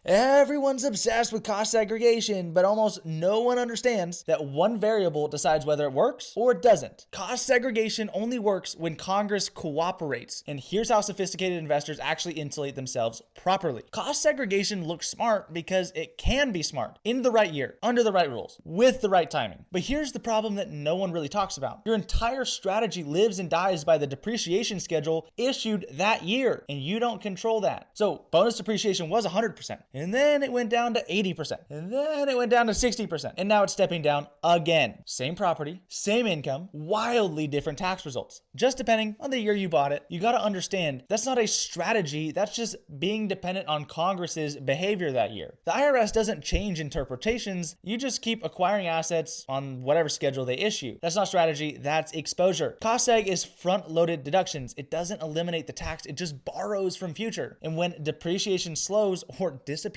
Everyone's obsessed with cost segregation, but almost no one understands that one variable decides whether it works or it doesn't. Cost segregation only works when Congress cooperates, and here's how sophisticated investors actually insulate themselves properly. Cost segregation looks smart because it can be smart in the right year, under the right rules, with the right timing. But here's the problem that no one really talks about. Your entire strategy lives and dies by the depreciation schedule issued that year, and you don't control that. So bonus depreciation was 100%. And then it went down to 80%. And then it went down to 60%. And now it's stepping down again. Same property, same income, wildly different tax results. Just depending on the year you bought it. You got to understand that's not a strategy. That's just being dependent on Congress's behavior that year. The IRS doesn't change interpretations. You just keep acquiring assets on whatever schedule they issue. That's not strategy. That's exposure. Cost seg is front-loaded deductions. It doesn't eliminate the tax. It just borrows from future. And when depreciation slows or disappears,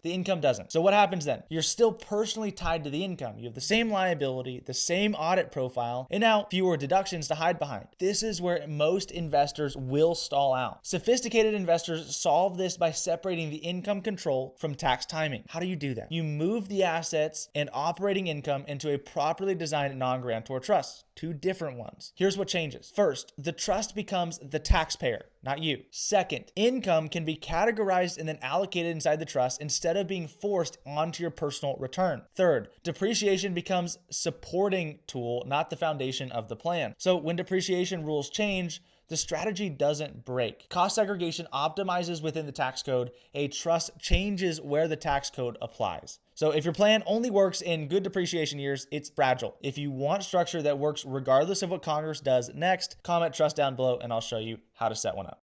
the income doesn't. So what happens then? You're still personally tied to the income. You have the same liability, the same audit profile, and now fewer deductions to hide behind. This is where most investors will stall out. Sophisticated investors solve this by separating the income control from tax timing. How do you do that? You move the assets and operating income into a properly designed non-grantor trust. Two different ones. Here's what changes. First, the trust becomes the taxpayer, not you. Second, income can be categorized and then allocated inside the trust instead of being forced onto your personal return. Third, depreciation becomes supporting tool, not the foundation of the plan. So when depreciation rules change, the strategy doesn't break. Cost segregation optimizes within the tax code. A trust changes where the tax code applies. So if your plan only works in good depreciation years, it's fragile. If you want structure that works regardless of what Congress does next, comment trust down below and I'll show you how to set one up.